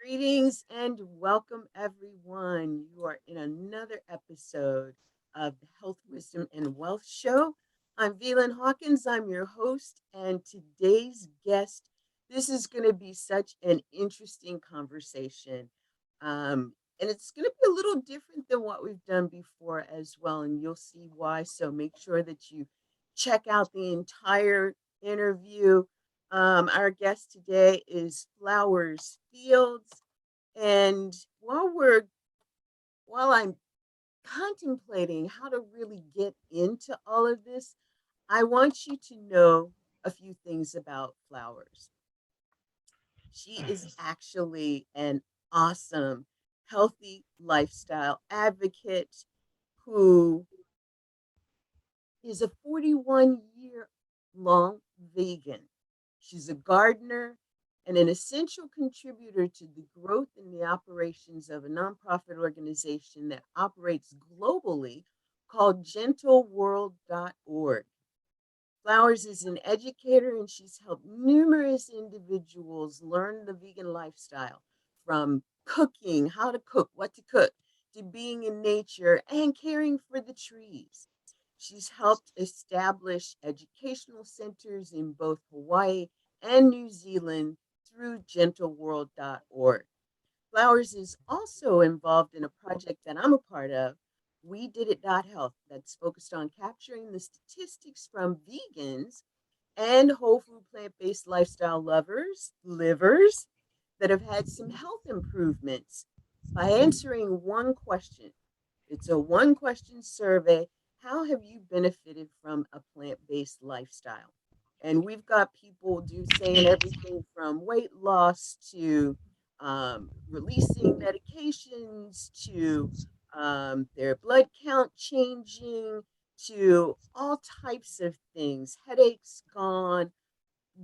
Greetings and welcome, everyone. You are in another episode of the Health, Wisdom, and Wealth Show. I'm Velan Hawkins. I'm your host, and today's guest. This is going to be such an interesting conversation, and it's going to be a little different than what we've done before as well, and you'll see why. So make sure that you check out the entire interview. Our guest today is Flowers Fields. And while I'm contemplating how to really get into all of this, I want you to know a few things about Flowers. She is actually an awesome, healthy lifestyle advocate who is a 41-year-long vegan. She's a gardener and an essential contributor to the growth in the operations of a nonprofit organization that operates globally called gentleworld.org. Flowers is an educator and she's helped numerous individuals learn the vegan lifestyle from cooking, how to cook, what to cook, to being in nature and caring for the trees. She's helped establish educational centers in both Hawaii and New Zealand through gentleworld.org. Flowers is also involved in a project that I'm a part of, WeDidIt.Health, that's focused on capturing the statistics from vegans and whole food plant-based lifestyle livers that have had some health improvements by answering one question. It's a one question survey. How have you benefited from a plant-based lifestyle? And we've got people saying everything from weight loss to releasing medications to their blood count changing to all types of things, headaches gone.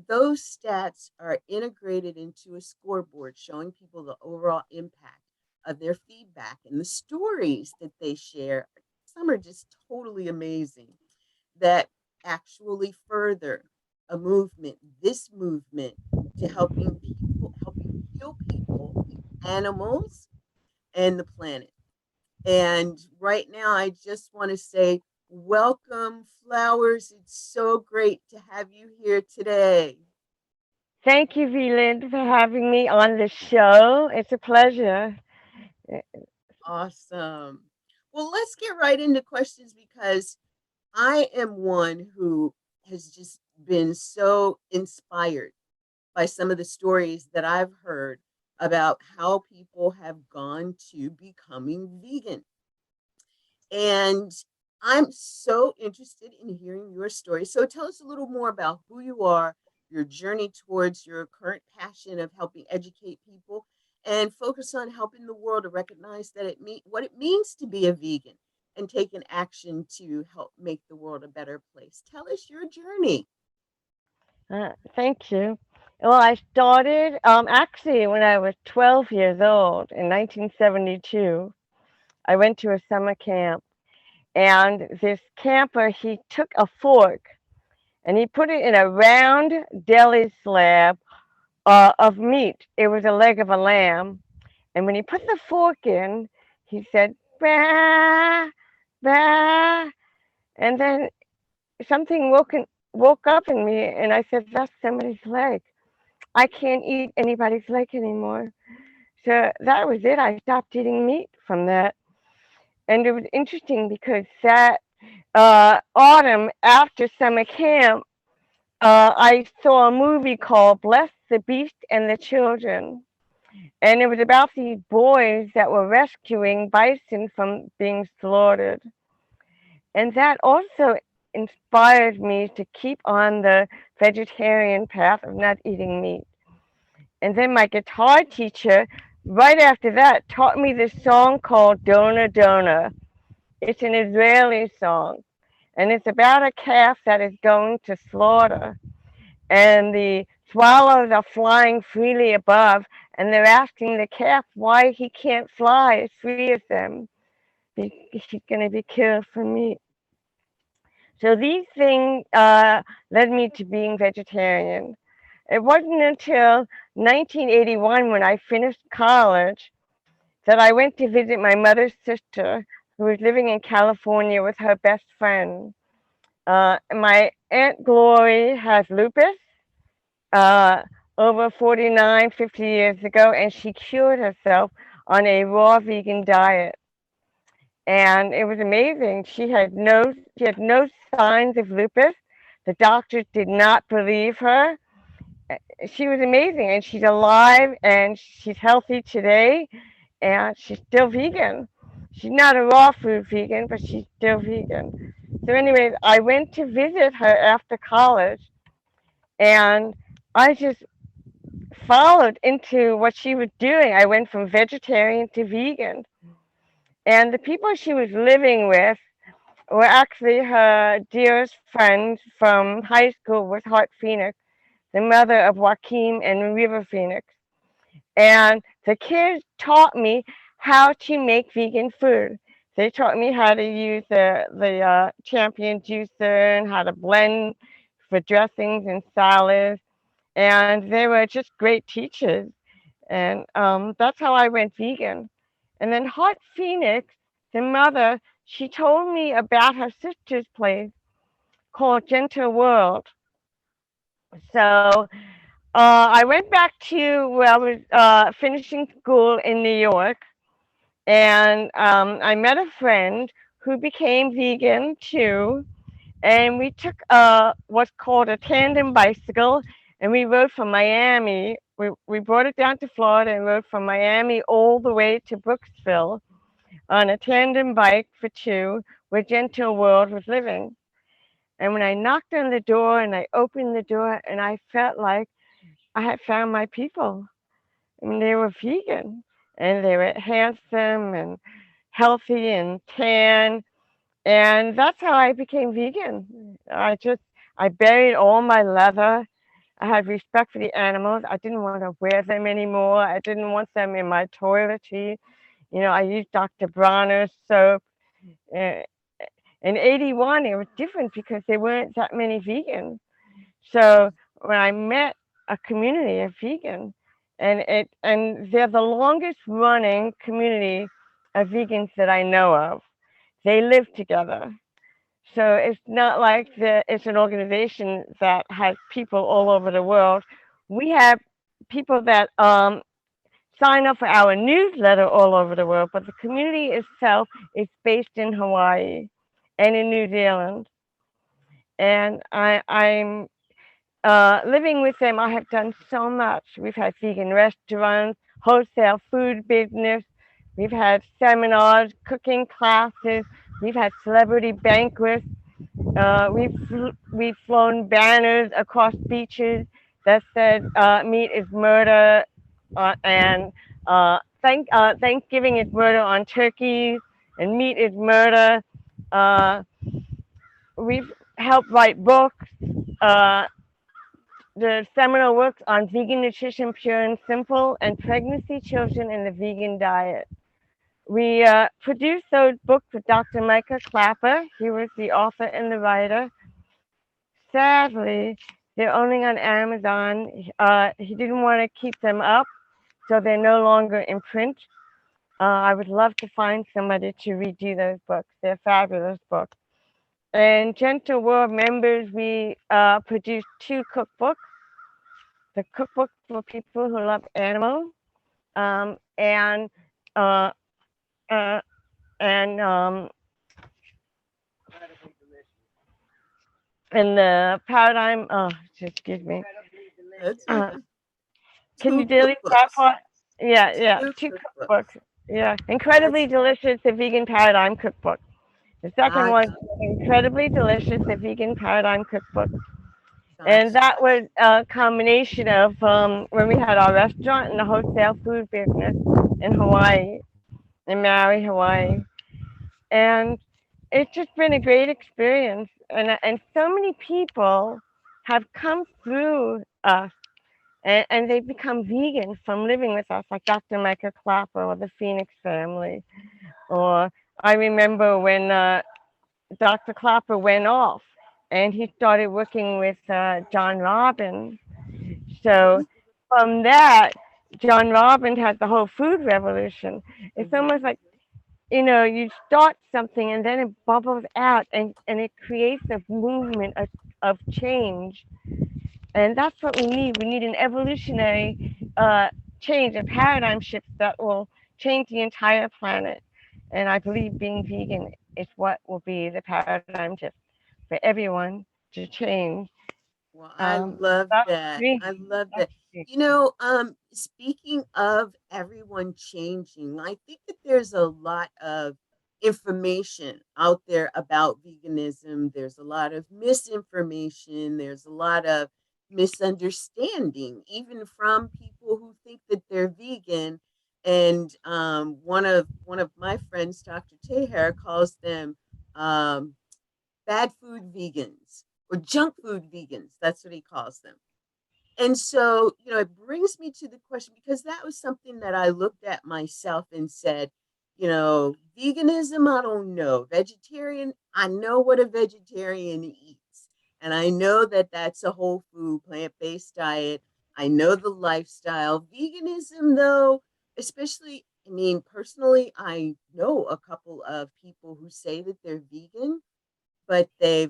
Those stats are integrated into a scoreboard showing people the overall impact of their feedback and the stories that they share. Some are just totally amazing that actually further a movement, this movement to helping heal people, animals, and the planet. And right now, I just want to say, welcome, Flowers. It's so great to have you here today. Thank you, Veland, for having me on the show. It's a pleasure. Awesome. Well, let's get right into questions because I am one who has just been so inspired by some of the stories that I've heard about how people have gone to becoming vegan. And I'm so interested in hearing your story. So tell us a little more about who you are, your journey towards your current passion of helping educate people, and focus on helping the world to recognize that what it means to be a vegan and take an action to help make the world a better place. Tell us your journey. Thank you. Well, I started actually when I was 12 years old in 1972. I went to a summer camp, and this camper, he took a fork and he put it in a round deli slab of meat. It was a leg of a lamb. And when he put the fork in, he said, bah, bah. And then something woke up in me, and I said, "That's somebody's leg. I can't eat anybody's leg anymore." So that was it. I stopped eating meat from that, and it was interesting because that autumn after summer camp, I saw a movie called "Bless the Beast and the Children." And it was about these boys that were rescuing bison from being slaughtered. And that also inspired me to keep on the vegetarian path of not eating meat. And then my guitar teacher, right after that, taught me this song called Dona Dona. It's an Israeli song. And it's about a calf that is going to slaughter. And the swallows are flying freely above. And they're asking the calf why he can't fly as free as them. He's going to be killed for meat. So these things led me to being vegetarian. It wasn't until 1981 when I finished college that I went to visit my mother's sister who was living in California with her best friend. My Aunt Glory has lupus uh, over 49, 50 years ago, and she cured herself on a raw vegan diet. And it was amazing. She had no signs of lupus. The doctors did not believe her. She was amazing, and she's alive, and she's healthy today, and she's still vegan. She's not a raw food vegan, but she's still vegan. So, anyways, I went to visit her after college, and I just followed into what she was doing. I went from vegetarian to vegan, and the people she was living with were actually her dearest friends from high school with Hart Phoenix, the mother of Joaquin and River Phoenix. And the kids taught me how to make vegan food. They taught me how to use the champion juicer and how to blend for dressings and salads. And they were just great teachers. And that's how I went vegan. And then Hot Phoenix, the mother, she told me about her sister's place called Gentle World. So I went back to where I was finishing school in New York, and I met a friend who became vegan too. And we took what's called a tandem bicycle, and we rode from Miami. We brought it down to Florida and rode from Miami all the way to Brooksville on a tandem bike for two, where Gentle World was living. And when I knocked on the door and I opened the door, and I felt like I had found my people. I mean, they were vegan, and they were handsome and healthy and tan, and that's how I became vegan. I buried all my leather. I had respect for the animals. I didn't want to wear them anymore. I didn't want them in my toiletries. I used Dr. Bronner's soap. Uh, in '81, it was different because there weren't that many vegans. So when I met a community of vegans, and they're the longest running community of vegans that I know of. They live together. So it's not like it's an organization that has people all over the world. We have people that sign up for our newsletter all over the world, but the community itself is based in Hawaii and in New Zealand. And I'm living with them. I have done so much. We've had vegan restaurants, wholesale food business. We've had seminars, cooking classes. We've had celebrity banquets. We've flown banners across beaches that said "Meat is murder" and "Thanksgiving is murder" on turkeys, and "Meat is murder." Uh, we've helped write books. Uh, the seminal works on vegan nutrition, pure and simple, and pregnancy, children, and the vegan diet. We produced those books with Dr. Micah Clapper. He was the author and the writer. Sadly, they're only on Amazon. He didn't want to keep them up, so they're no longer in print. I would love to find somebody to redo those books. They're fabulous books. And Gentle World members, we produced two cookbooks. The cookbook for people who love animals, and uh, uh, and and the paradigm. Oh, just excuse me. That's Uh, okay. can you Two delete that cookbooks. part? Yeah, yeah. Two Two cookbooks. cookbooks. Yeah, incredibly That's delicious. The vegan paradigm cookbook. The second one, gotcha. incredibly delicious. The vegan paradigm cookbook. And Gotcha. that was a combination of when we had our restaurant and the wholesale food business in Hawaii, in Maui, Hawaii. And it's just been a great experience. And so many people have come through us, and they've become vegan from living with us, like Dr. Micah Clapper or the Phoenix family. Or I remember when Dr. Clapper went off and he started working with John Robbins. So Mhm. from that, John Robbins has the whole food revolution. It's Mhm. almost like, you start something and then it bubbles out and it creates a movement of change. And that's what we need. We need an evolutionary change, a paradigm shift that will change the entire planet. And I believe being vegan is what will be the paradigm shift for everyone to change. Well, I love That's that. me. I love That's that. me. Speaking of everyone changing, I think that there's a lot of information out there about veganism. There's a lot of misinformation. There's a lot of misunderstanding, even from people who think that they're vegan. And one of my friends, Dr. Teher, calls them um, bad food vegans or junk food vegans. That's what he calls them. And so, it brings me to the question because that was something that I looked at myself and said, veganism, I don't know. Vegetarian, I know what a vegetarian eats. And I know that that's a whole food, plant based diet. I know the lifestyle. Veganism, though, especially, I mean, personally, I know a couple of people who say that they're vegan but they're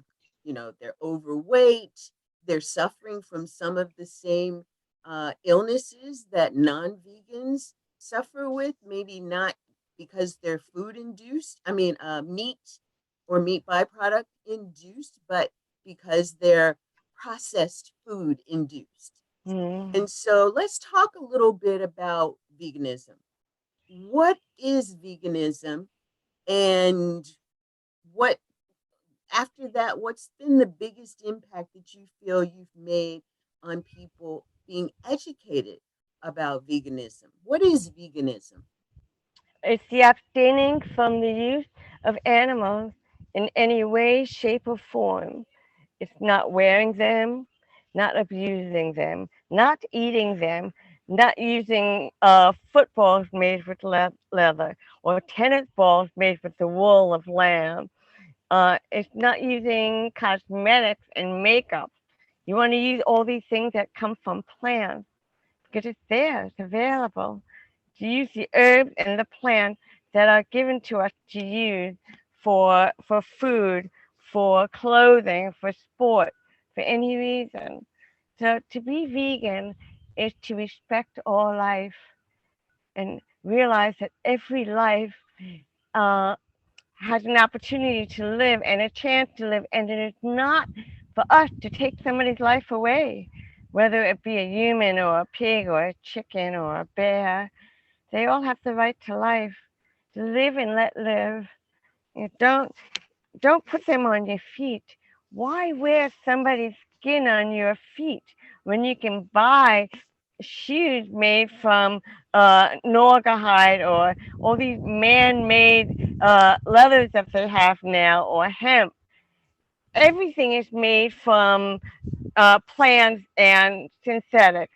overweight. They're suffering from some of the same illnesses that non-vegans suffer with. Maybe not because they're food induced. I mean, meat or meat byproduct induced, but because they're processed food induced. Mm. And so let's talk a little bit about veganism. What is veganism and what after that, what's been the biggest impact that you feel you've made on people being educated about veganism? What is veganism? It's the abstaining from the use of animals in any way, shape, or form. It's not wearing them, not abusing them, not eating them, not using footballs made with leather or tennis balls made with the wool of lamb. It's not using cosmetics and makeup. You want to use all these things that come from plants because it's there, it's available. To use the herbs and the plants that are given to us to use for food, for clothing, for sport, for any reason. So to be vegan is to respect all life and realize that every life uh, has an opportunity to live and a chance to live, and it is not for us to take somebody's life away, whether it be a human or a pig or a chicken or a bear. They all have the right to life, to live and let live. You don't put them on your feet. Why wear somebody's skin on your feet when you can buy shoes made from Norgahide or all these man-made leathers that they have now or hemp? Everything is made from plants and synthetics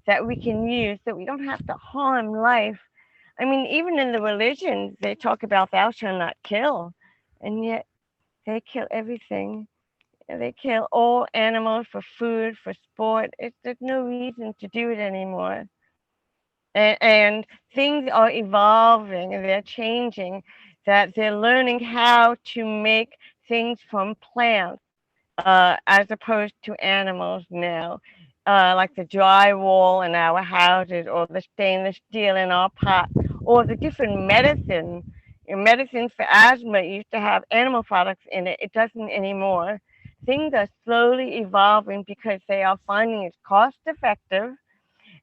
that we can use that we don't have to harm life. I mean, even in the religions, they talk about thou shalt not kill, and yet they kill everything. They kill all animals for food, for sport. There's no reason to do it anymore. And things are evolving and they're changing, that they're learning how to make things from plants as opposed to animals now, like the drywall in our houses, or the stainless steel in our pot, or the different medicine. Medicine for asthma used to have animal products in it. It doesn't anymore. Things are slowly evolving because they are finding it's cost effective,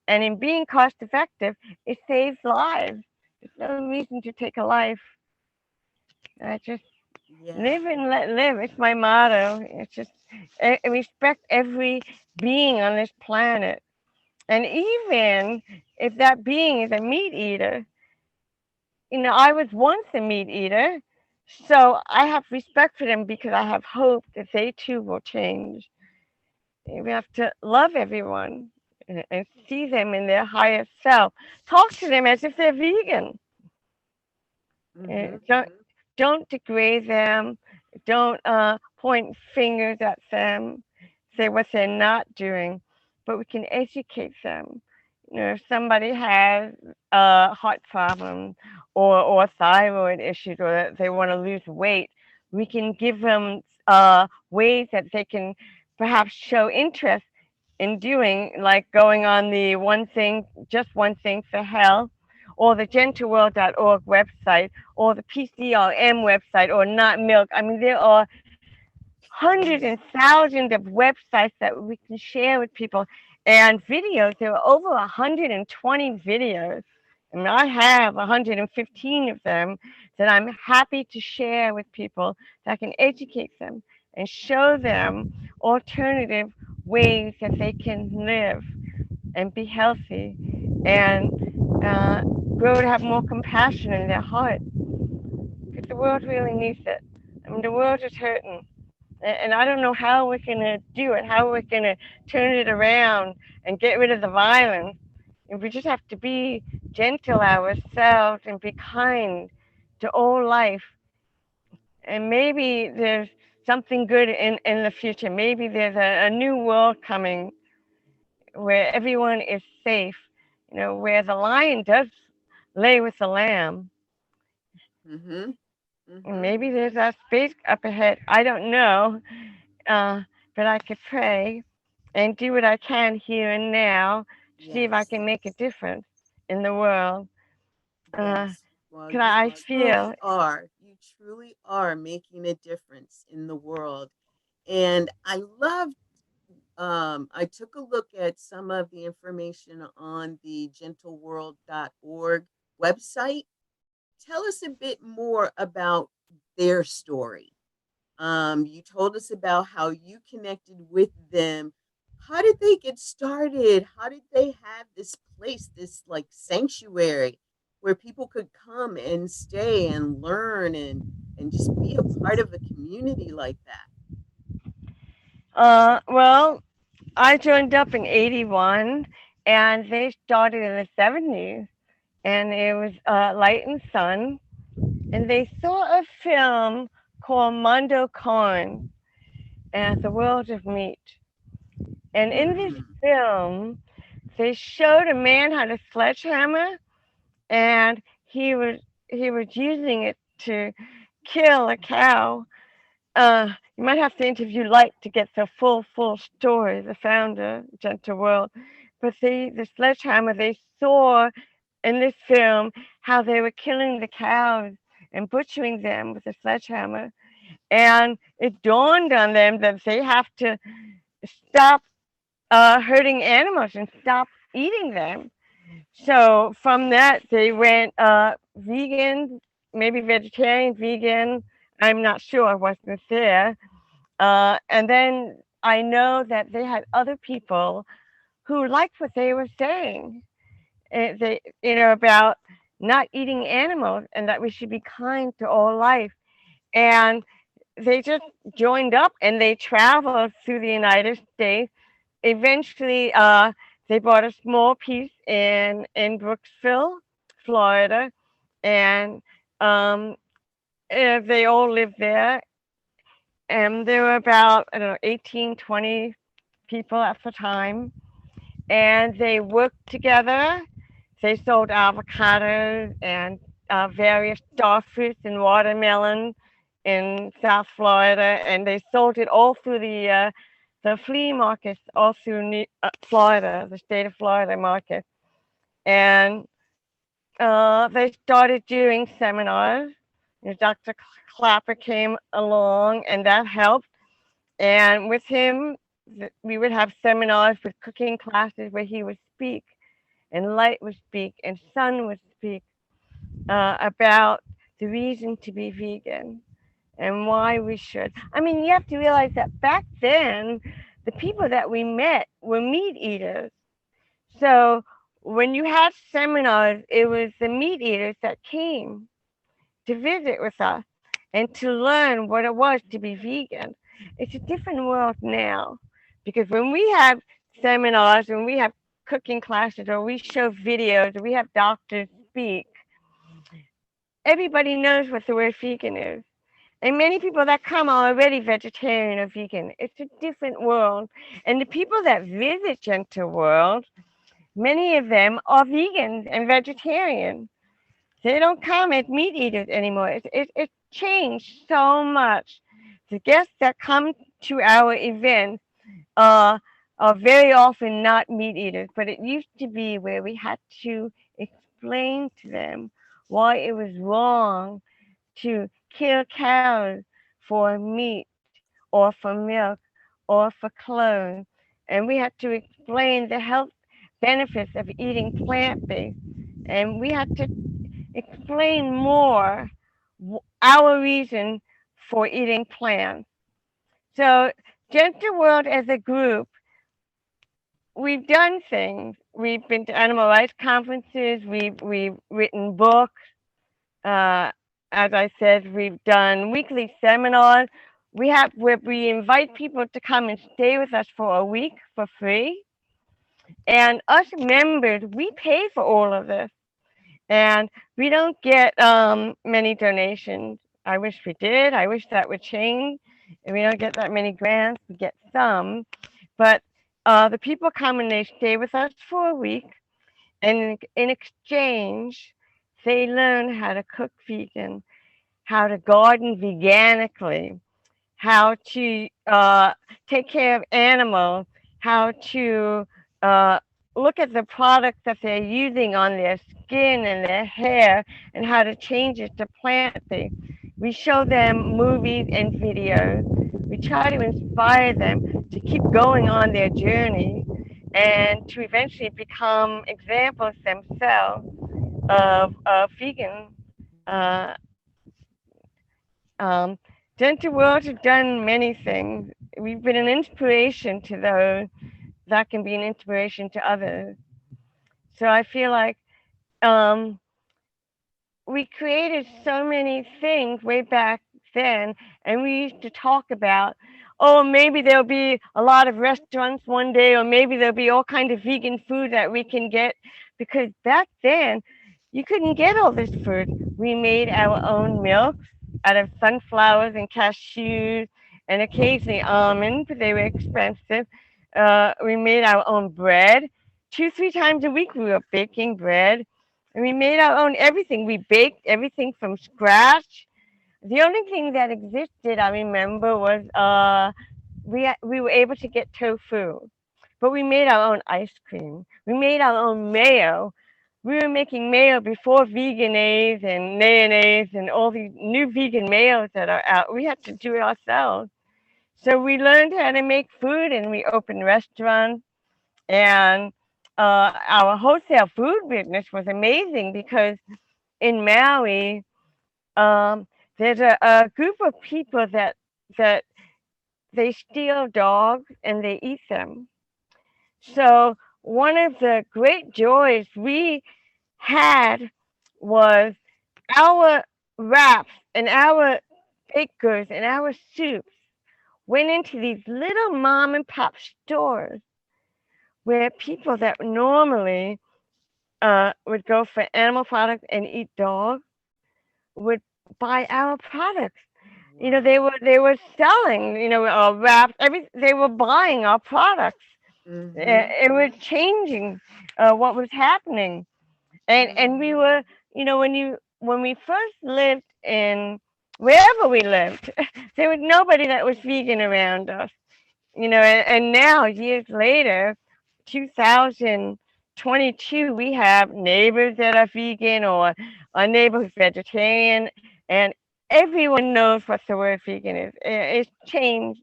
and in being cost effective, it saves lives. There's no reason to take a life. I just Yeah. live and let live. It's my motto. It's just respect every being on this planet. And even if that being is a meat eater, I was once a meat eater. So I have respect for them because I have hope that they too will change. We have to love everyone and see them in their highest self. Talk to them as if they're vegan. Mm-hmm. Don't degrade them. Don't point fingers at them. Say what they're not doing. but we can educate them. You know, if somebody has a heart problem or thyroid issues or they want to lose weight, we can give them ways that they can perhaps show interest in doing, like going on the one thing, just one thing for health, or the gentleworld.org website, or the PCRM website, or Not Milk. I mean, there are hundreds and Yes. thousands of websites that we can share with people and videos. There are over 120 videos. I mean, I have 115 of them that I'm happy to share with people that can educate them and show them alternative ways that they can live and be healthy and grow to have more compassion in their heart. Because the world really needs it. I mean, the world is hurting. And I don't know how we're going to do it, how we're going to turn it around and get rid of the violence. And we just have to be gentle ourselves and be kind to all life. And maybe there's something good in the future. Maybe there's a new world coming where everyone is safe, you know, where the lion does lay with the lamb. Mm-hmm. And Mm-hmm. maybe there's a space up ahead. I don't know. Uh, but I could pray and do what I can here and now to see if I Yes. can make a difference in the world. Uh, Yes. Well, 'Cause you I truly feel, are. You truly are making a difference in the world. And I took a look at some of the information on the gentleworld.org website. Tell us a bit more about their story. You told us about how you connected with them. How did they get started? How did they have this place, this like sanctuary where people could come and stay and learn and just be a part of a community like that? well, I joined up in '81 and they started in the '70s. And it was Light and Sun. And they saw a film called Mondo Corn and The World of Meat. And in this Hmm. film, they showed a man had a sledgehammer and he was using it to kill a cow. You might have to interview Light to get the full story, the founder, Gentle World. But the sledgehammer, they saw in this film how they were killing the cows and butchering them with a sledgehammer. And it dawned on them that they have to stop hurting animals and stop eating them. So from that, they went vegan, maybe vegetarian, vegan. I'm not sure. I wasn't there. And then I know that they had other people who liked what they were saying. They, you know, about not eating animals and that we should be kind to all life. And they just joined up and they traveled through the United States. Eventually, they bought a small piece in Brooksville, Florida, and um, they all lived there. And there were about, I don't know, 18, 20 people at the time. And they worked together. They sold avocados and various star fruits and watermelon in South Florida, and they sold it all through the flea markets all through Florida, the state of Florida market. And they started doing seminars. You know, Dr. Clapper came along, and that helped. And with him, we would have seminars with cooking classes where he would speak, and Light would speak, and Sun would speak about the reason to be vegan and why we should. I mean, you have to realize that back then, the people that we met were meat eaters. So when you had seminars, it was the meat eaters that came to visit with us and to learn what it was to be vegan. It's a different world now because when we have seminars, when we have cooking classes, or we show videos, or we have doctors speak, everybody knows what the word vegan is. And many people that come are already vegetarian or vegan. It's a different world. And the people that visit Gentle World, many of them are vegans and vegetarian. They don't come as meat eaters anymore. It's changed so much. The guests that come to our events uh, are very often not meat eaters, but it used to be where we had to explain to them why it was wrong to kill cows for meat or for milk or for clothes. And we had to explain the health benefits of eating plant based. And we had to explain more our reason for eating plants. So, Gentle World as a group, we've done things. We've been to animal rights conferences. We've written books. Uh, as I said, we've done weekly seminars. We have where we invite people to come and stay with us for a week for free. And us members, we pay for all of this, and we don't get many donations. I wish we did. I wish that would change. And we don't get that many grants. We get some, but the people come and they stay with us for a week, and in exchange, they learn how to cook vegan, how to garden veganically, how to take care of animals, how to uh, look at the products that they're using on their skin and their hair, and how to change it to plant-based. We show them movies and videos. We try to inspire them to keep going on their journey and to eventually become examples themselves of vegan. Uh, um, Gentle World have done many things. We've been an inspiration to those that can be an inspiration to others. So I feel like um, we created so many things way back then, and we used to talk about, oh, maybe there'll be a lot of restaurants one day, or maybe there'll be all kind of vegan food that we can get, because back then you couldn't get all this food. We made our own milk out of sunflowers and cashews and occasionally almonds, but they were expensive. We made our own bread. 2, 3 times a week we were baking bread, and we made our own everything. We baked everything from scratch. The only thing that existed, I remember, was we were able to get tofu, but we made our own ice cream. We made our own mayo. We were making mayo before Veganase and mayonnaise and all these new vegan mayos that are out. We had to do it ourselves. So we learned how to make food, and we opened restaurants. And our wholesale food business was amazing because in Maui, um, there's a group of people that they steal dogs and they eat them. So one of the great joys we had was our wraps and our baked goods and our soups went into these little mom and pop stores where people that normally would go for animal products and eat dogs would buy our products. You know, Wow. they were selling, wraps. They were buying our products. Mhm. It was changing what was happening, and we Mhm. were, when we first lived in wherever we lived, there was nobody that was vegan around us. And now years later, 2022, we have neighbors that are vegan, or a neighbor who's vegetarian, and everyone knows what the word vegan is. It's changed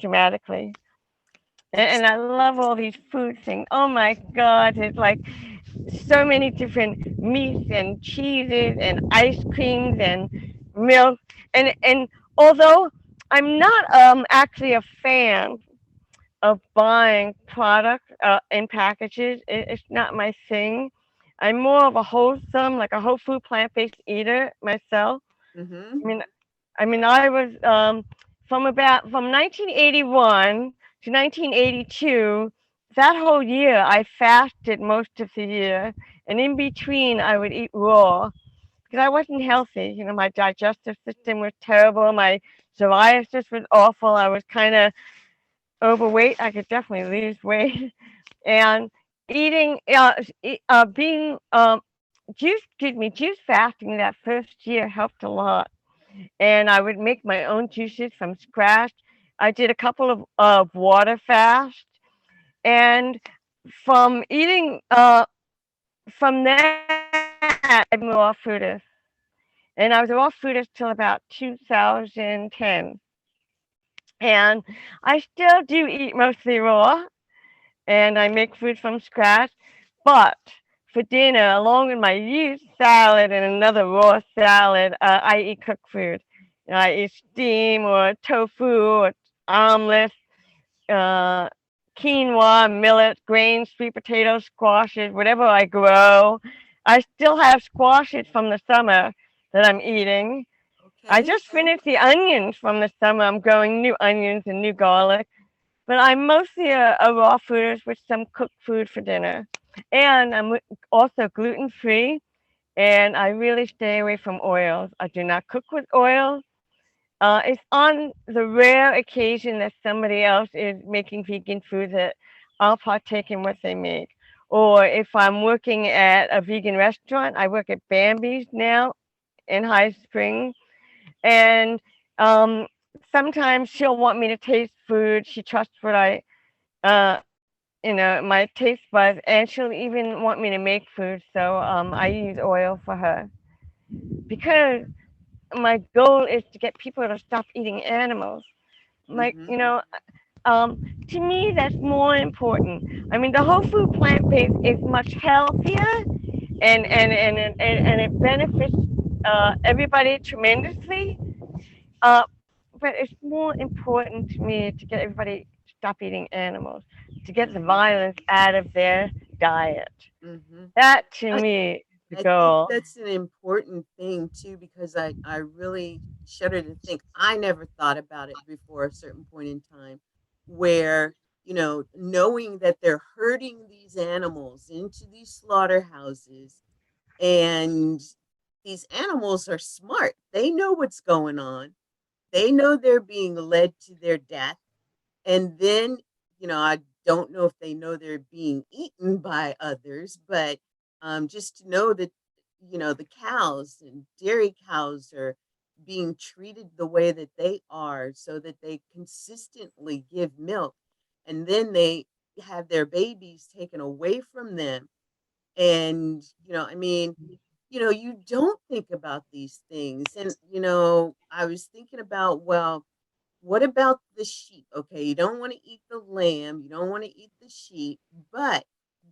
dramatically. And I love all these food things. Oh my God, it's like so many different meats and cheeses and ice creams and milk. And although I'm not actually a fan of buying products in packages. It's not my thing. I'm more of a wholesome, like a whole food plant-based eater myself. I Mhm. mean, I was from 1981 to 1982. That whole year, I fasted most of the year, and in between, I would eat raw. because I wasn't healthy. You know, my digestive system was terrible. My psoriasis was awful. I was kind of overweight. I could definitely lose weight. And eating, being, juice fasting that first year helped a lot. And I would make my own juices from scratch. I did a couple of water fasts. And from eating, from that, I became a raw foodist. And I was a raw foodist till about 2010. And I still do eat mostly raw, and I make food from scratch. But for dinner, along with my huge salad and another raw salad, I eat cooked food. You know, I eat steam or tofu or omelets, uh, quinoa, millet, grains, sweet potatoes, squashes, whatever I grow. I still have squashes from the summer that I'm eating. I Okay. just finished the onions from the summer. I'm growing new onions and new garlic. But I'm mostly a raw foodist with some cooked food for dinner. And I'm also gluten free, and I really stay away from oils. I do not cook with oils. It's on the rare occasion that somebody else is making vegan food that I'll partake in what they make. Or if I'm working at a vegan restaurant, I work at Bambi's now in High Springs, and sometimes she'll want me to taste food. She trusts what uh, my taste buds, and she'll even want me to make food. So I use oil for her because my goal is to get people to stop eating animals. Like, Mm-hmm. to me, that's more important. I mean, the whole food plant based is much healthier, Mm-hmm. and it benefits everybody tremendously. Uh, but it's more important to me to get everybody to stop eating animals, to get the Mm-hmm. violence out of their diet. Mm-hmm. That to I me is the I think goal. that's an important thing too, because I really shudder to think I never thought about it before a certain point in time where, knowing that they're herding these animals into these slaughterhouses, and these animals are smart. They know what's going on. They know they're being led to their death. And then, I don't know if they know they're being eaten by others, but just to know that, the cows and dairy cows are being treated the way that they are so that they consistently give milk. And then they have their babies taken away from them. And, you don't think about these things. And, I was thinking about, well, what about the sheep? Okay, you don't want to eat the lamb, you don't want to eat the sheep, but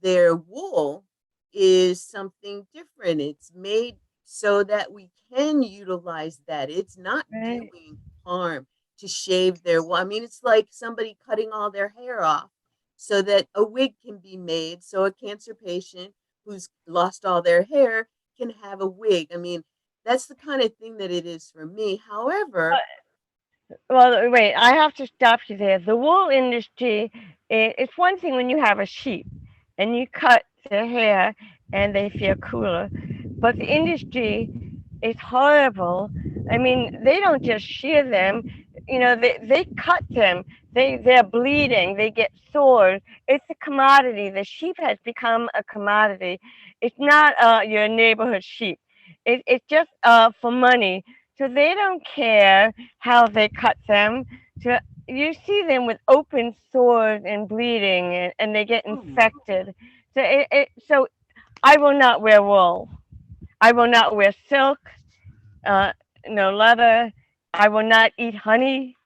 their wool is something different. It's made so that we can utilize that. It's not Right. doing harm to shave their wool. I mean, it's like somebody cutting all their hair off so that a wig can be made so a cancer patient who's lost all their hair can have a wig. I mean, that's the kind of thing that it is for me. However, Well, wait, I have to stop you there. The wool industry, it's one thing when you have a sheep and you cut their hair and they feel cooler, but the industry is horrible. I mean, they don't just shear them, they cut them. They're bleeding, they get sores. It's a commodity. The sheep has become a commodity. It's not your neighborhood sheep. It's just for money. So they don't care how they cut them. So you see them with open sores and bleeding, and they get oh, infected. So I will not wear wool. I will not wear silk, uh, no leather. I will not eat honey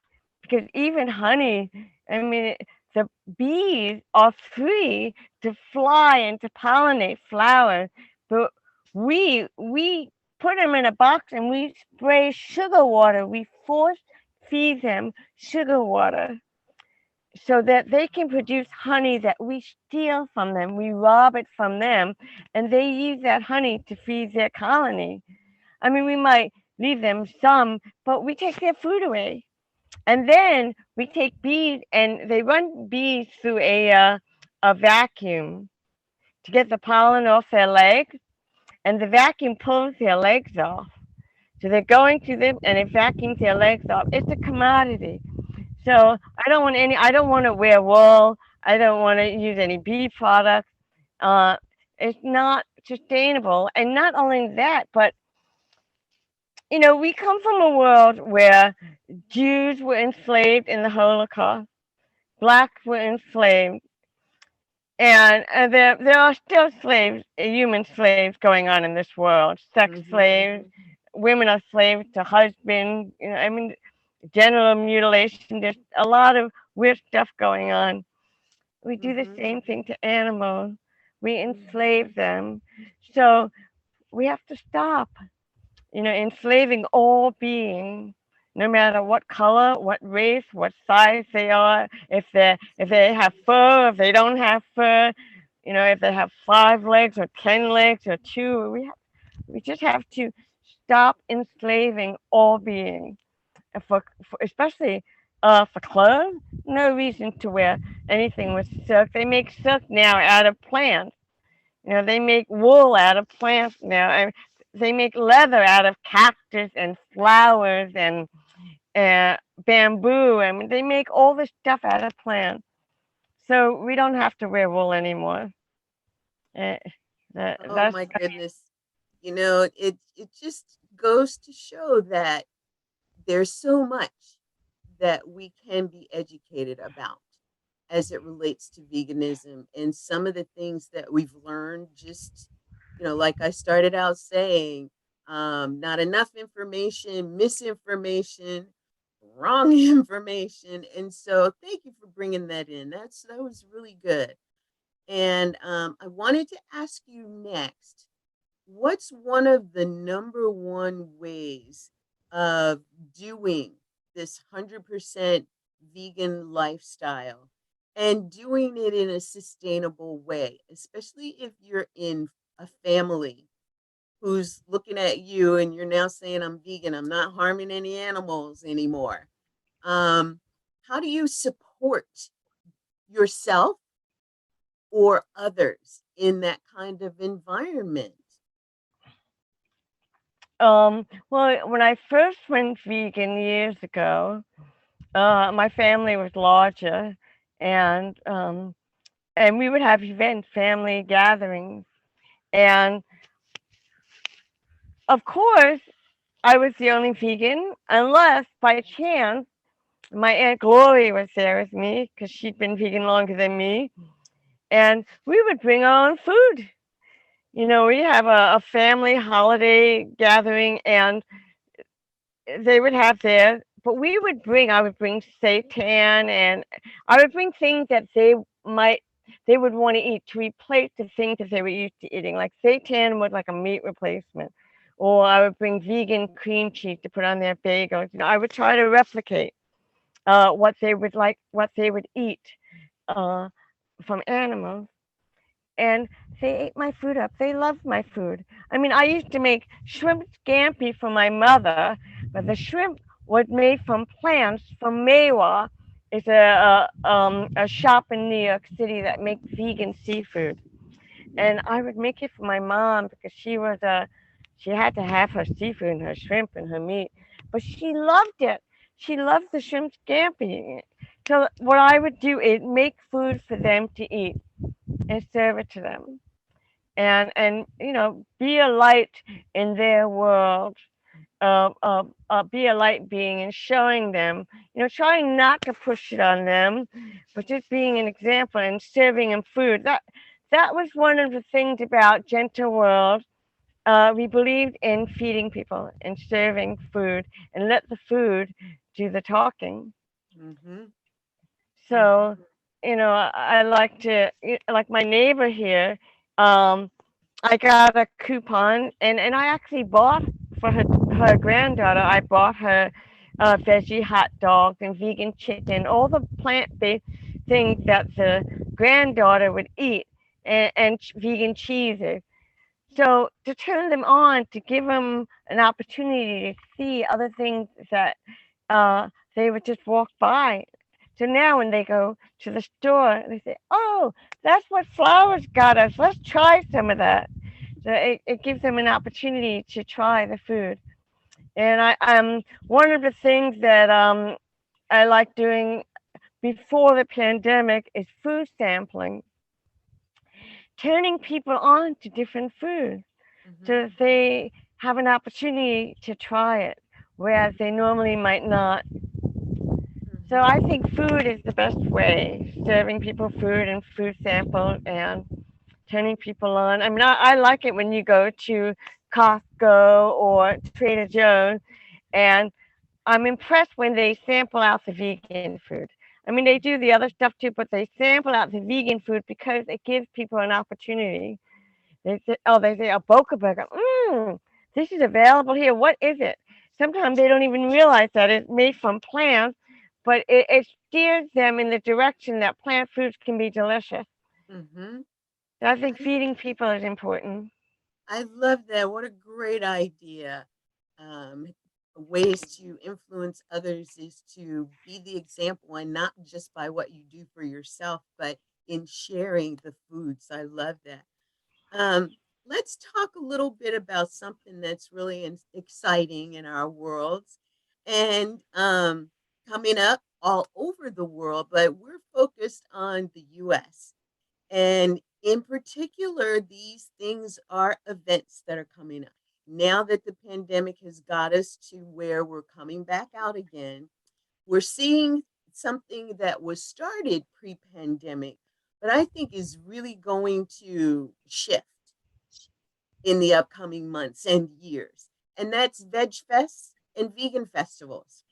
because even honey, I mean, the bees are free to fly and to pollinate flowers, but we put them in a box and we spray sugar water. We force feed them sugar water so that they can produce honey that we steal from them. We rob it from them, and they use that honey to feed their colony. I mean, we might leave them some, but we take their food away. And then we take bees, and they run bees through a vacuum to get the pollen off their legs. and the vacuum pulls their legs off. So they're going to them and it vacuums their legs off. It's a commodity. So I don't want to wear wool. I don't want to use any bee products. Uh, it's not sustainable. And not only that, but we come from a world where Jews were enslaved in the Holocaust, blacks were enslaved, and there are still slaves, human slaves going on in this world. Sex Mhm. slaves, women are slaves to husbands. I mean, genital mutilation. There's a lot of weird stuff going on. We do the Mhm. same thing to animals. We Mhm. enslave them. So we have to stop, enslaving all beings, no matter what color, what race, what size they are, if they have fur, if they don't have fur, if they have 5 legs or 10 legs or two. We just have to stop enslaving all beings. For especially for clothes, no reason to wear anything with silk. They make silk now out of plants. They make wool out of plants now. They make leather out of cactus and flowers and bamboo. I mean, they make all this stuff out of plants. So we don't have to wear wool anymore. Uh, Oh that's my goodness. It just goes to show that there's so much that we can be educated about as it relates to veganism, and some of the things that we've learned, just like I started out saying, not enough information, misinformation, wrong information. And so thank you for bringing that in. That was really good. And I wanted to ask you next, what's one of the number one ways of doing this 100% vegan lifestyle and doing it in a sustainable way, especially if you're in a family who's looking at you and you're now saying, I'm vegan, I'm not harming any animals anymore? Um, how do you support yourself or others in that kind of environment? well, when I first went vegan years ago, my family was larger, and we would have events, family gatherings, and of course, I was the only vegan, unless by chance my aunt Glory was there with me because she'd been vegan longer than me, and we would bring our own food. We have a family holiday gathering, and they would have theirs, but I would bring seitan, and I would bring things that might, they would want to eat to replace the things that they were used to eating. Like seitan was like a meat replacement. Or I would bring vegan cream cheese to put on their bagels. I would try to replicate what they would like, what they would eat uh, from animals, and they ate my food up. They loved my food. I mean, I used to make shrimp scampi for my mother, but the shrimp was made from plants from Mewa. It's a shop in New York City that makes vegan seafood, and I would make it for my mom because she had to have her seafood and her shrimp and her meat, but she loved it. She loved the shrimp scampi. So what I would do is make food for them to eat and serve it to them, and be a light in their world, be a light being and showing them, trying not to push it on them, but just being an example and serving them food. That was one of the things about Gentle World. We believed in feeding people and serving food and let the food do the talking. Mhm. So, I like to, like my neighbor here, um, I got a coupon, and I actually bought for her granddaughter. I bought her veggie hot dogs and vegan chicken, all the plant-based things that the granddaughter would eat, and vegan cheeses. So to turn them on, to give them an opportunity to see other things that they would just walk by. So now when they go to the store, they say, "Oh, that's what flowers got us. Let's try some of that." So it gives them an opportunity to try the food. And one of the things that I like doing before the pandemic is food sampling, turning people on to different foods so Mhm, that they have an opportunity to try it, whereas they normally might not. So mhm, I think food is the best way, serving people food and food sample and turning people on. I mean, I like it when you go to Costco or Trader Joe's, and I'm impressed when they sample out the vegan food. I mean, they do the other stuff too, but they sample out the vegan food because it gives people an opportunity. They say a Boca Burger. This is available here. What is it? Sometimes they don't even realize that it's made from plants, but it steers them in the direction that plant foods can be delicious. mhm. So I think I feeding people is important. I love that. What a great idea. Um, Ways to influence others is to be the example, and not just by what you do for yourself, but in sharing the foods. I love that. Um, let's talk a little bit about something that's really exciting in our worlds and coming up all over the world, but we're focused on the US. And in particular, these things are events that are coming up. Now that the pandemic has got us to where we're coming back out again, we're seeing something that was started pre pandemic, but I think is really going to shift in the upcoming months and years. And that's Veg Fest and vegan festivals.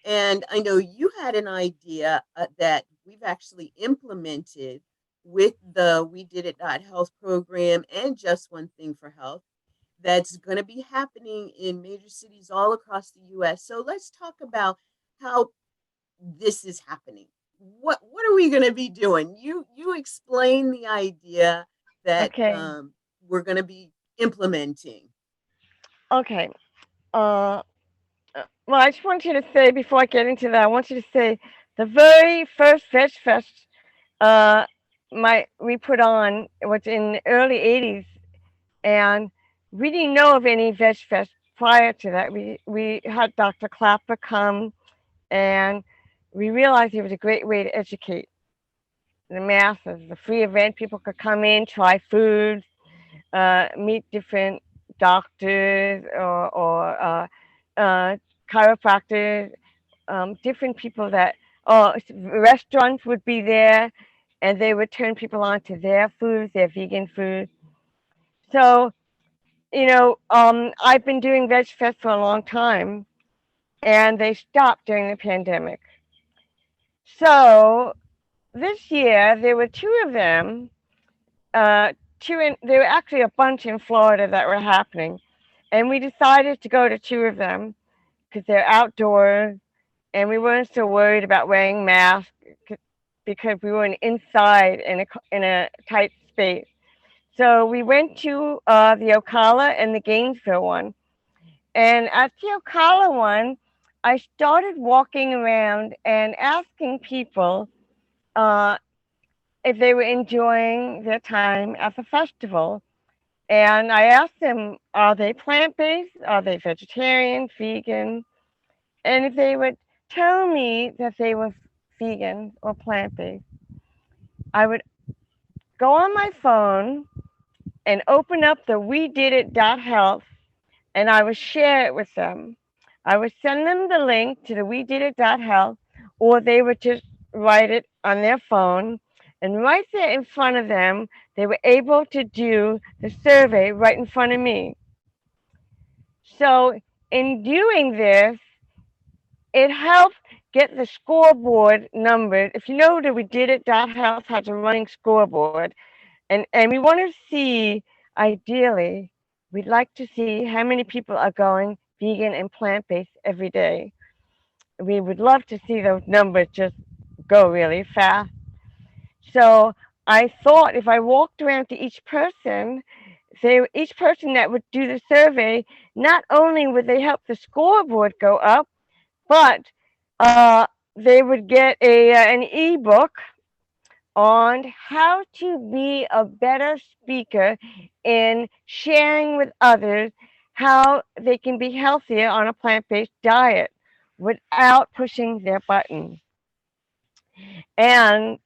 And I know you had an idea that we've actually implemented with the WeDidIt.Health program and Just One Thing for Health that's going to be happening in major cities all across the US. So let's talk about how this is happening. What are we going to be doing? You explain the idea that Okay. we're going to be implementing. Okay. Uh, well, I just want you to say before I get into that, I want you to say the very first Veg Fest uh, we put on was in the early '80s, and we didn't know of any Veg Fest prior to that. We had Dr. Clapper come, and we realized it was a great way to educate the masses. The free event, people could come in, try foods, meet different doctors or uh, chiropractors, different people that, restaurants would be there and they would turn people on to their foods, their vegan food. So, I've been doing Veg Fest for a long time and they stopped during the pandemic. So this year there were two of them, there were actually a bunch in Florida that were happening. And we decided to go to two of them because they're outdoors and we weren't so worried about wearing masks because we weren't inside in a tight space. So we went to the Ocala and the Gainesville one. And at the Ocala one, I started walking around and asking people uh, if they were enjoying their time at the festival. And I asked them, are they plant based? Are they vegetarian, vegan? And if they would tell me that they were vegan or plant based, I would go on my phone and open up the WeDidIt.Health and I would share it with them. I would send them the link to the WeDidIt.Health, or they would just write it on their phone. And right there in front of them, they were able to do the survey right in front of me. So, in doing this, it helped get the scoreboard numbers. If you know that WeDidIt.Health has a running scoreboard, and we want to see, ideally, we'd like to see how many people are going vegan and plant based every day. We would love to see those numbers just go really fast. So I thought if I walked around to each person that would do the survey, not only would they help the scoreboard go up, but they would get an ebook on how to be a better speaker in sharing with others how they can be healthier on a plant-based diet without pushing their buttons. And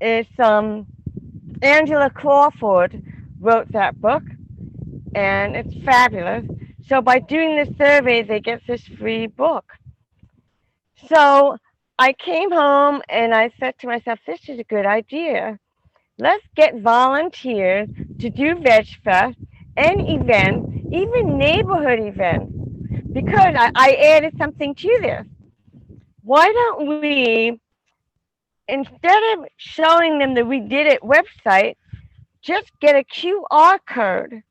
it's Angela Crawford wrote that book, and it's fabulous. So by doing this survey, they get this free book. So I came home and I said to myself, this is a good idea. Let's get volunteers to do Veg Fest and events, even neighborhood events, because I added something to this. Why don't we, instead of showing them the We Did It website, just get a QR code?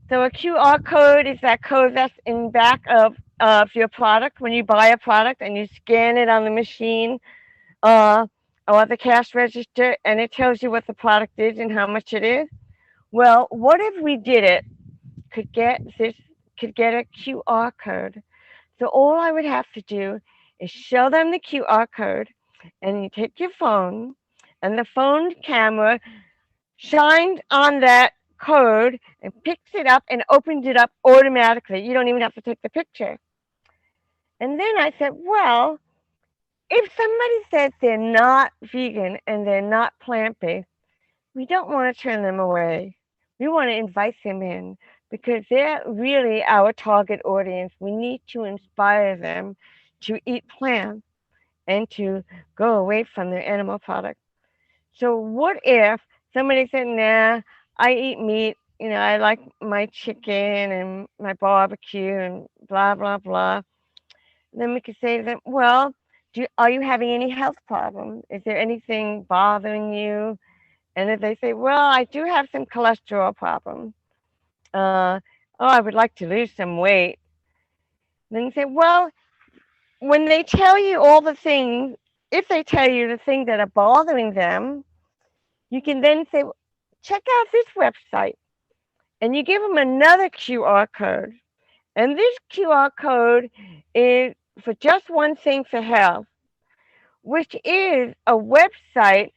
So a QR code is that code that's in back of your product when you buy a product and you scan it on the machine uh, or the cash register, and it tells you what the product is and how much it is. Well, what if we did it? Could get this could get a QR code. So all I would have to do is show them the QR code, and you take your phone, and the phone camera shines on that code and picks it up and opens it up automatically. You don't even have to take the picture. And then I said, well, if somebody says they're not vegan and they're not plant based, we don't want to turn them away. We want to invite them in because they're really our target audience. We need to inspire them to eat plants and to go away from their animal products. So, what if somebody said, nah, I eat meat, I like my chicken and my barbecue and blah, blah, blah. Then we could say to them, well, are you having any health problems? Is there anything bothering you? And if they say, well, I do have some cholesterol problems, oh, I would like to lose some weight. Then you say, well, when they tell you all the things, if they tell you the things that are bothering them, you can then say, check out this website. And you give them another QR code. And this QR code is for just one thing for health, which is a website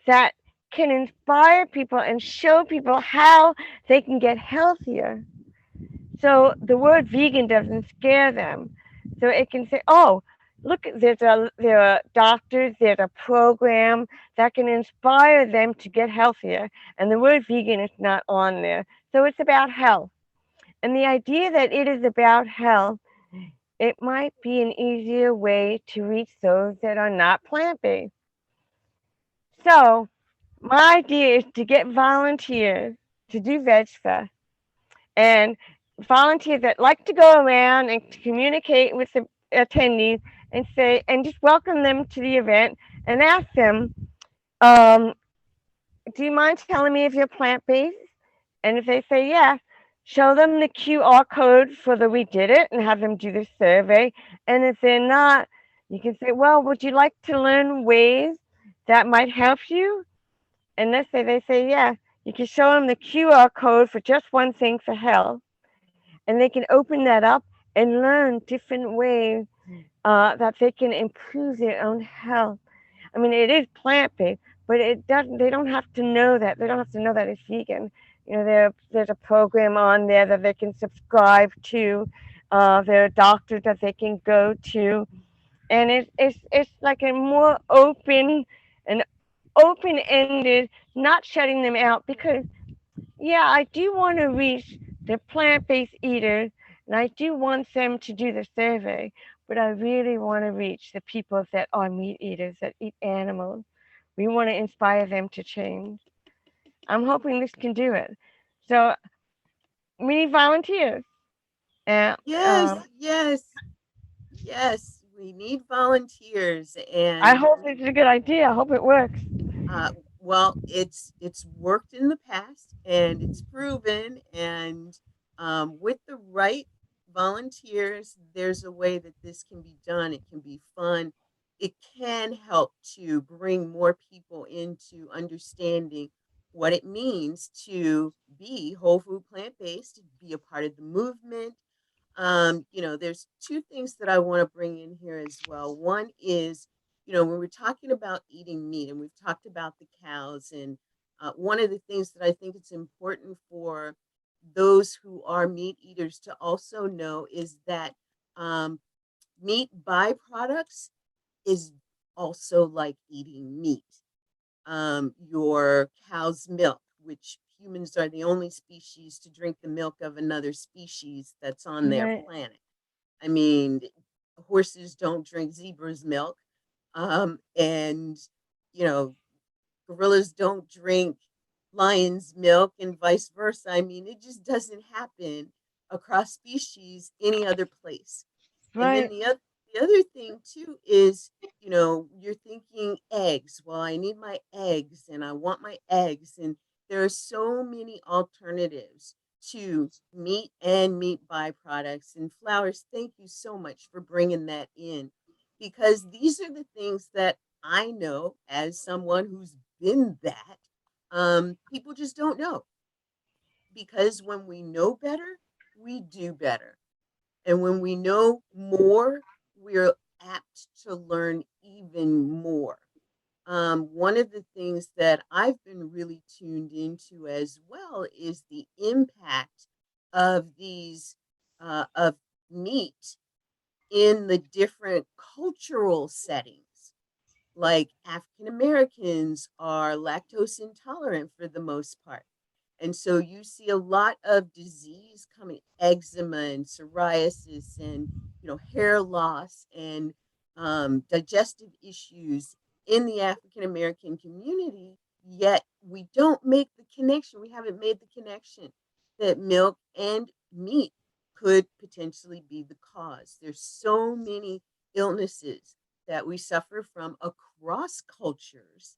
that can inspire people and show people how they can get healthier. So the word vegan doesn't scare them. So it can say, oh, look, there are doctors, there's a program that can inspire them to get healthier. And the word vegan is not on there. So it's about health. And the idea that it is about health, it might be an easier way to reach those that are not plant based. So my idea is to get volunteers to do Veg Fest and volunteers that like to go around and communicate with the attendees and say, and just welcome them to the event and ask them, um, do you mind telling me if you're plant based? And if they say yes, show them the QR code for the We Did It and have them do the survey. And if they're not, you can say, well, would you like to learn ways that might help you? And let's say they say yes, you can show them the QR code for just one thing for health. And they can open that up and learn different ways that they can improve their own health. I mean, it is plant based, but it doesn't. They don't have to know that. They don't have to know that it's vegan. There's a program on there that they can subscribe to. There are doctors that they can go to, and it's like a more an open-ended, not shutting them out because yeah, I do want to reach the plant-based eaters, and I do want them to do the survey, but I really want to reach the people that are meat eaters, that eat animals. We want to inspire them to change. I'm hoping this can do it. So we need volunteers. And Yes, yes, yes. We need volunteers, I and hope it's a good idea. I hope it works. uh, well, it's worked in the past, and it's proven. And with the right volunteers, there's a way that this can be done. It can be fun. It can help to bring more people into understanding what it means to be whole food plant based, to be a part of the movement. There's two things that I want to bring in here as well. One is when we're talking about eating meat, and we've talked about the cows, and one of the things that I think it's important for those who are meat eaters to also know is that um, meat byproducts is also like eating meat. Your cow's milk, which humans are the only species to drink the milk of another species that's on their Right, planet. I mean, horses don't drink zebra's milk, and you know, gorillas don't drink lion's milk, and vice versa. I mean, it just doesn't happen across species any other place. And then right, the other thing too is, you're thinking eggs. Well, I need my eggs and I want my eggs. And there are so many alternatives to meat and meat byproducts. And Flowers, thank you so much for bringing that in, because these are the things that I know as someone who's been that. People just don't know, because when we know better, we do better. And when we know more, we're apt to learn even more. One of the things that I've been really tuned into as well is the impact of of meat in the different cultural settings. Like African Americans are lactose intolerant for the most part. And so you see a lot of disease coming, eczema and psoriasis and, hair loss and digestive issues in the African American community. Yet we don't make the connection. We haven't made the connection that milk and meat could potentially be the cause. There's so many illnesses that we suffer from across cultures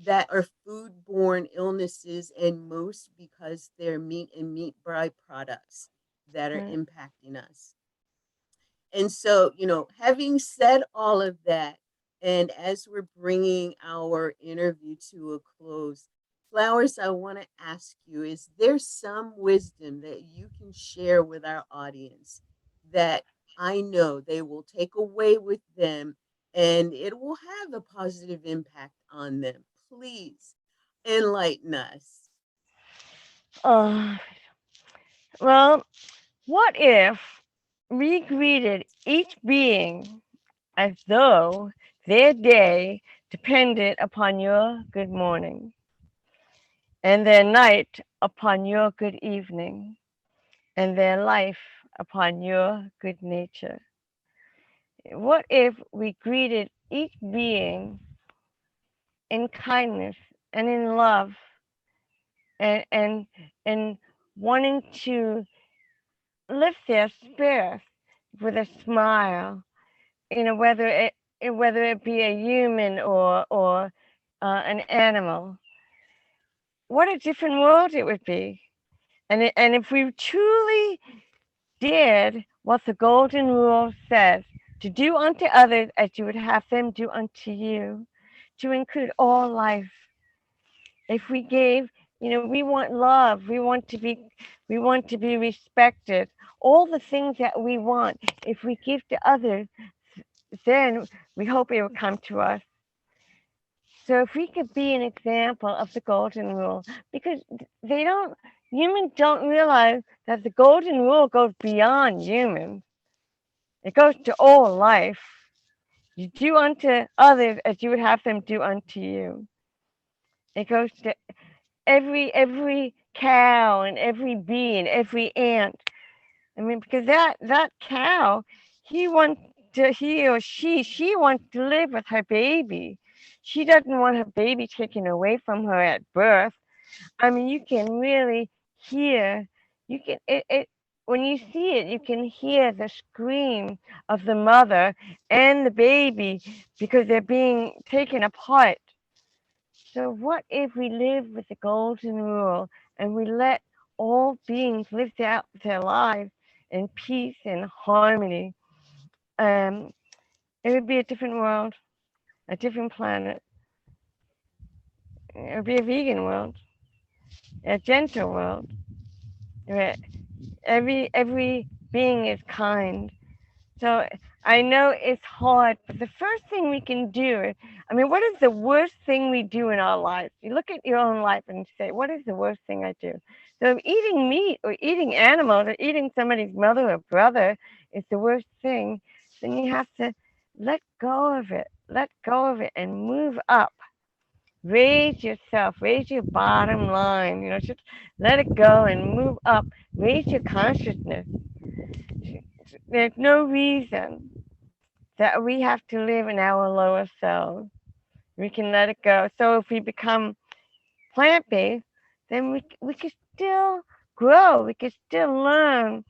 that are foodborne illnesses, and most because they're meat and meat byproducts that are right. impacting us. And so, having said all of that, and as we're bringing our interview to a close, Flowers, I want to ask you, is there some wisdom that you can share with our audience that I know they will take away with them and it will have a positive impact on them? Please enlighten us. Uh, well, what if we greeted each being as though their day depended upon your good morning and their night upon your good evening and their life upon your good nature? What if we greeted each being in kindness and in love and and wanting to lift their spirits with a smile, whether it be a human or an animal? What a different world it would be. And if we truly did what the golden rule says, to do unto others as you would have them do unto you, to include all life. If we gave, we want love, we want to be respected, all the things that we want. If we give to others, then we hope it will come to us. So if we could be an example of the golden rule, because humans don't realize that the golden rule goes beyond humans. It goes to all life. You do unto others as you would have them do unto you. It goes to every cow and every bee and every ant. I mean, because that cow, he or she wants to live with her baby. She doesn't want her baby taken away from her at birth. I mean, you can really hear, you can it when you see it, you can hear the scream of the mother and the baby because they're being taken apart. So what if we live with the golden rule and we let all beings live out their lives in peace and harmony? Um, it would be a different world, a different planet. It would be a vegan world, a gentle world, where every being is kind. So I know it's hard, but the first thing we can do, I mean, what is the worst thing we do in our lives? You look at your own life and say, what is the worst thing I do? So if eating meat or eating animals or eating somebody's mother or brother is the worst thing, then you have to let go of it. Let go of it and move up. Raise yourself, raise your bottom line, just let it go and move up. Raise your consciousness. There's no reason that we have to live in our lower selves. We can let it go. So if we become plant based, then we can still grow. We can still learn.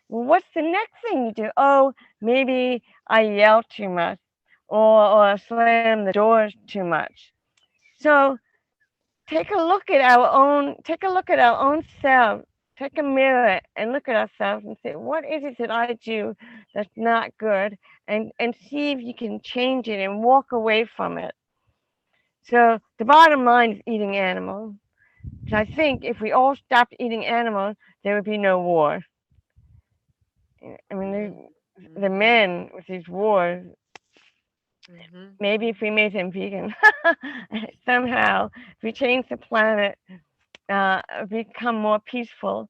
Well, what's the next thing you do? Oh, maybe I yell too much, or slam the doors too much. So take a look at our own selves. Take a mirror and look at ourselves and say, what is it that I do that's not good? And see if you can change it and walk away from it. So the bottom line is eating animals. So I think if we all stopped eating animals, there would be no war. I Mm-hmm. mean, the Mm-hmm. men with these wars, Mm-hmm. maybe if we made them vegan, somehow, if we change the planet, become more peaceful.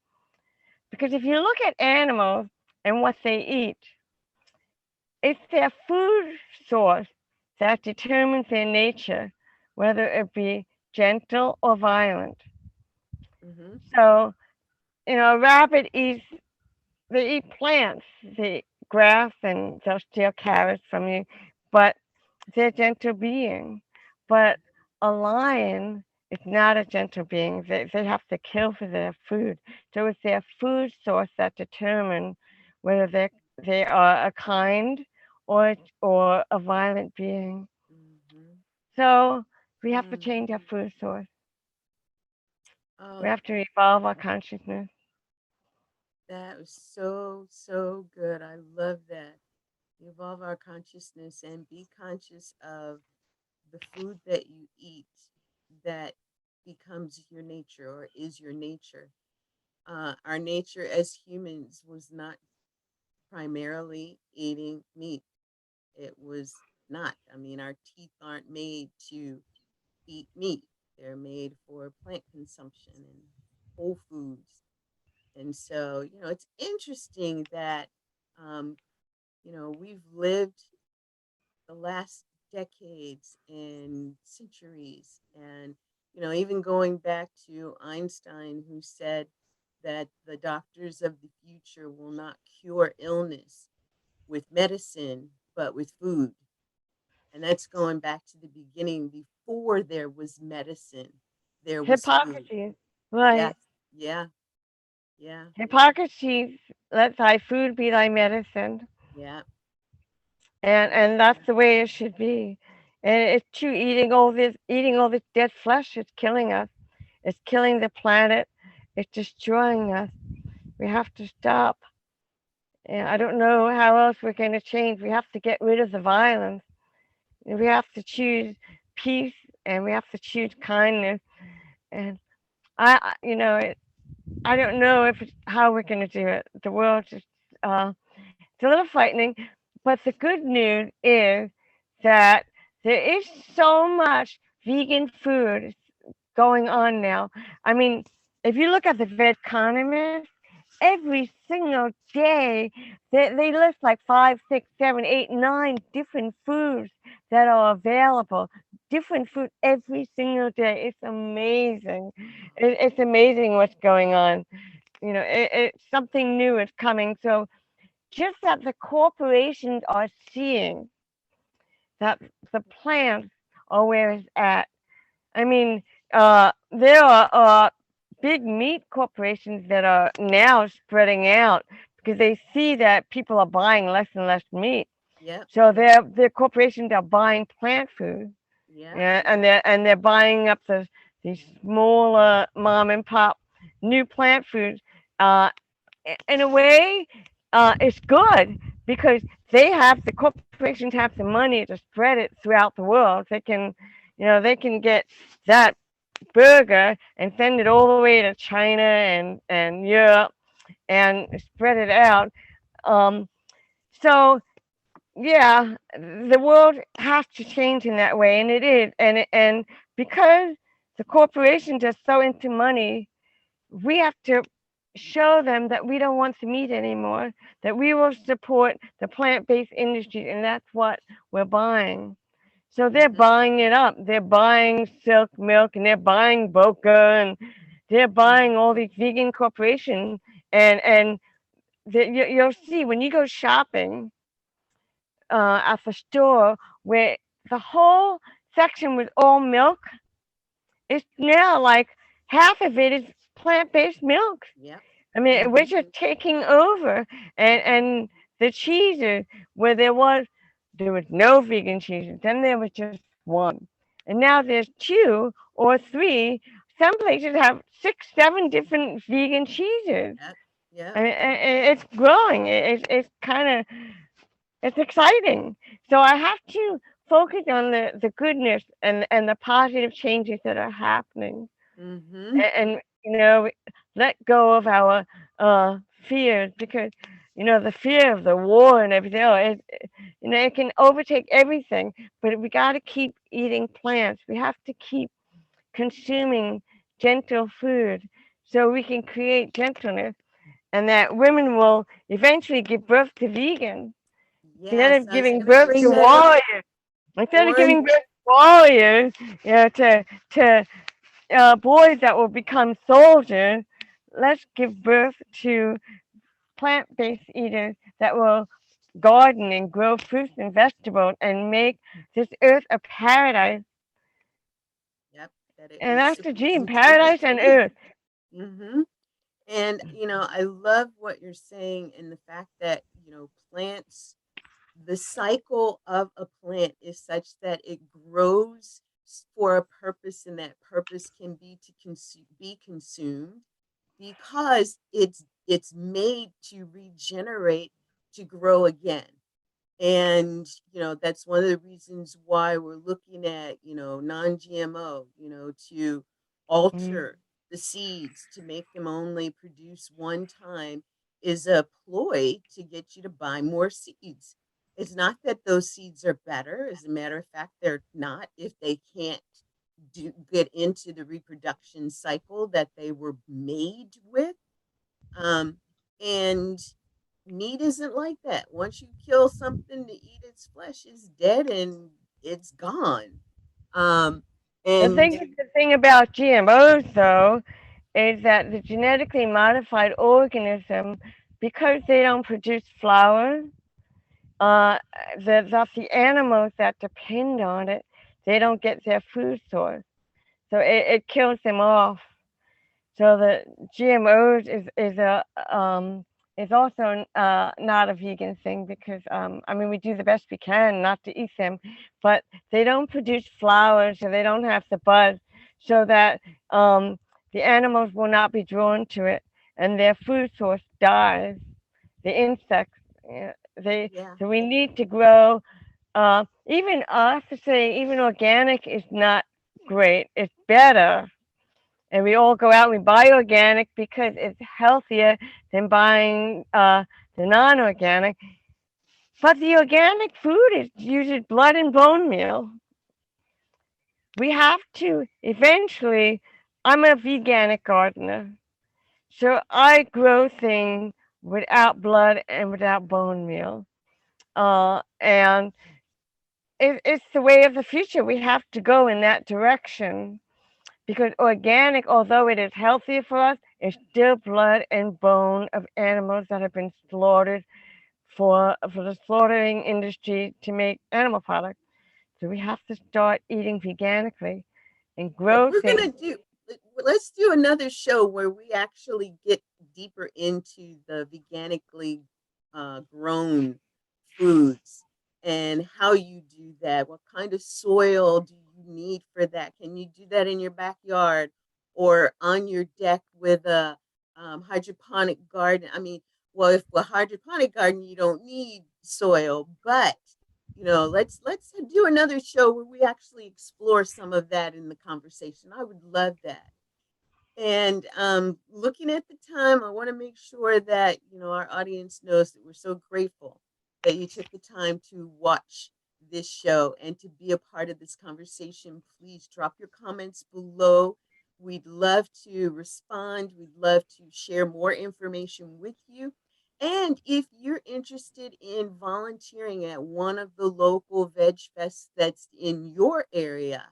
Because if you look at animals and what they eat, it's their food source that determines their nature, whether it be gentle or violent. Mm-hmm. So, a rabbit eats, they eat plants, they eat grass, and they'll steal carrots from you, but they're a gentle being. But a lion is not a gentle being. They have to kill for their food. So it's their food source that determine whether they are a kind or a violent being. Mm-hmm. So we have to Mm. change our food source. We Oh, have to evolve our consciousness. that was so, so good. I love that. Evolve our consciousness and be conscious of the food that you eat that becomes your nature or is your nature. Our nature as humans was not primarily eating meat. It was not. I mean, our teeth aren't made to eat meat. They're made for plant consumption and whole foods. And so, it's interesting that, um, we've lived the last decades and centuries. And, even going back to Einstein, who said that the doctors of the future will not cure illness with medicine, but with food. And that's going back to the beginning before there was medicine, there was food. Hippocrates, Yes. right? Yeah. Yeah. Hippocrates, let thy food be thy medicine. Yeah. And that's the way it should be. And it's true, eating all this dead flesh is killing us. It's killing the planet. It's destroying us. We have to stop. And I don't know how else we're going to change. We have to get rid of the violence. We have to choose peace, and we have to choose kindness. And I don't know how we're going to do it. The world just uh, it's a little frightening. But the good news is that there is so much vegan food going on now. I mean, if you look at the Vet Economist, every single day they list like 5, 6, 7, 8, 9 different foods that are available. Different food every single day. It's amazing. It's amazing what's going on. It's something new is coming. So just that the corporations are seeing that the plants are where it's at. I mean, there are big meat corporations that are now spreading out because they see that people are buying less and less meat. Yep. So their corporations are buying plant food, Yep. yeah, and they're buying up these smaller mom and pop new plant foods. Uh, in a way, it's good because the corporations have the money to spread it throughout the world. They can get that burger and send it all the way to China and Europe and spread it out. Um, so yeah, the world has to change in that way, and it is, and because the corporations are so into money, we have to show them that we don't want the meat anymore, that we will support the plant-based industry, and that's what we're buying. So they're Mhm. buying it up. They're buying Silk Milk, and they're buying Boca, and they're buying all Mhm. these vegan corporations, and you'll see when you go shopping at the store where the whole section was all milk, it's now like half of it is plant-based milk. Yep. I mean, we're Mhm. just taking over, Mhm. and the cheeses where there was no vegan cheeses, then there was just one, and now there's two or three. Some places have 6, 7 different vegan cheeses. Yep. Yep. I mean, it's growing. It's kind of it's exciting. So I have to focus on the goodness and the positive changes that are happening, Mhm. and let go of our uh, fears, because the fear of the war and everything else, it can overtake everything. But we got to keep eating plants. We have to keep consuming gentle food so we can create gentleness, and that women will eventually give birth to vegans instead Yes, of I was giving gonna birth to bring that up. warriors. Instead of Born. giving birth to warriors, to boys that will become soldiers, let's give birth to plant-based eaters that will garden and grow fruits and vegetables and make this earth a paradise. Yep. That it And is that's the dream, intended paradise to and be. earth. Mhm. And I love what you're saying, and the fact that plants, the cycle of a plant is such that it grows for a purpose, and that purpose can be to be consumed, because it's made to regenerate, to grow again. And that's one of the reasons why we're looking at non-GMO, to Mm. alter the seeds to make them only produce one time, is a ploy to get you to buy more seeds. It's not that those seeds are better. As a matter of fact, they're not, if they can't get into the reproduction cycle that they were made with. And meat isn't like that. Once you kill something to eat its flesh, it's dead and it's gone. Um, The and thing, the thing about GMOs, though, is that the genetically modified organism, because they don't produce flowers, uh, the animals that depend on it, they don't get their food source. So it kills them off. So the GMOs is also not a vegan thing, because I mean, we do the best we can not to eat them, but they don't produce flowers, so they don't have the buzz, so that the animals will not be drawn to it, and their food source dies. The insects, they yeah, so we need to grow. Even I have to say, even organic is not great. It's better, and we all go out and we buy organic because it's healthier than buying the non-organic. But the organic food is uses blood and bone meal. We have to eventually. I'm a veganic gardener, so I grow things without blood and without bone meal. And it's the way of the future. We have to go in that direction, because organic, although it is healthier for us, is still blood and bone of animals that have been slaughtered for the slaughtering industry to make animal products. So we have to start eating veganically and well, grow we're things. gonna do. Let's do another show where we actually get deeper into the veganically grown foods, and how you do that. What kind of soil do you need for that? Can you do that in your backyard or on your deck with a hydroponic garden? I mean, well, if a hydroponic garden, you don't need soil, but let's do another show where we actually explore some of that in the conversation. I would love that. And looking at the time, I want to make sure that our audience knows that we're so grateful that you took the time to watch this show and to be a part of this conversation. Please drop your comments below. We'd love to respond. We'd love to share more information with you. And if you're interested in volunteering at one of the local veg fests that's in your area,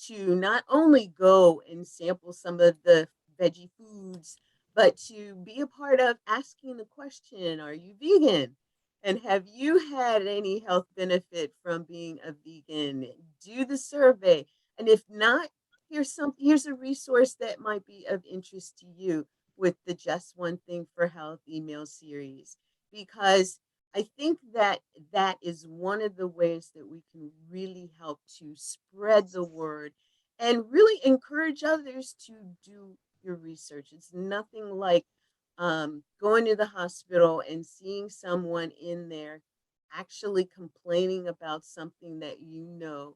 to not only go and sample some of the veggie foods, but to be a part of asking the question, are you vegan? And have you had any health benefit from being a vegan? Do the survey. And if not, here's a resource that might be of interest to you with the Just One Thing for Health email series, because I think that that is one of the ways that we can really help to spread the word and really encourage others to do your research. It's nothing like going to the hospital and seeing someone in there actually complaining about something that you know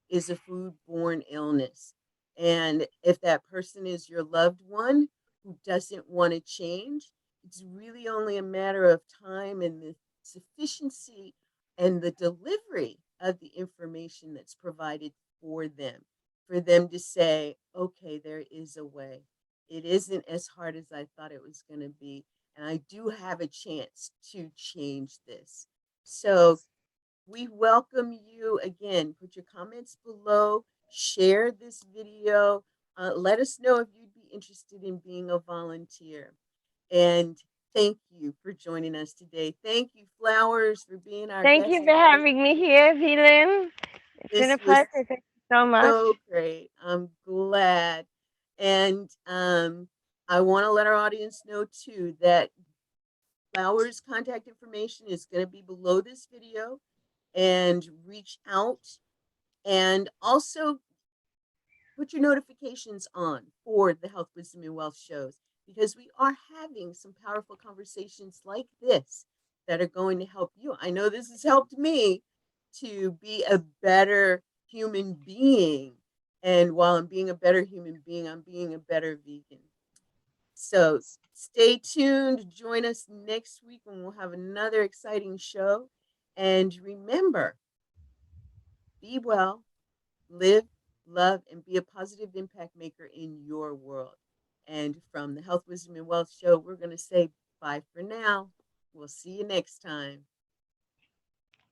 is a foodborne illness. And if that person is your loved one who doesn't want to change, it's really only a matter of time and the sufficiency and the delivery of the information that's provided for them to say, okay, there is a way. It isn't as hard as I thought it was going to be. And I do have a chance to change this. So we welcome you again. Put your comments below, share this video. Let us know if you'd be interested in being a volunteer. And thank you for joining us today. Thank you, Flowers, for being our Thank guest you for today. having me here, Velin. It's been a This was pleasure. Thank you so much. so great. I'm glad. And I want to let our audience know too that Flowers' contact information is going to be below this video, and reach out and also put your notifications on for the Health, Wisdom, and Wealth shows, because we are having some powerful conversations like this that are going to help you. I know this has helped me to be a better human being. And while I'm being a better human being, I'm being a better vegan. So stay tuned. Join us next week when we'll have another exciting show. And remember, be well, live, love, and be a positive impact maker in your world. And from the Health, Wisdom, and Wealth show, we're going to say bye for now. We'll see you next time.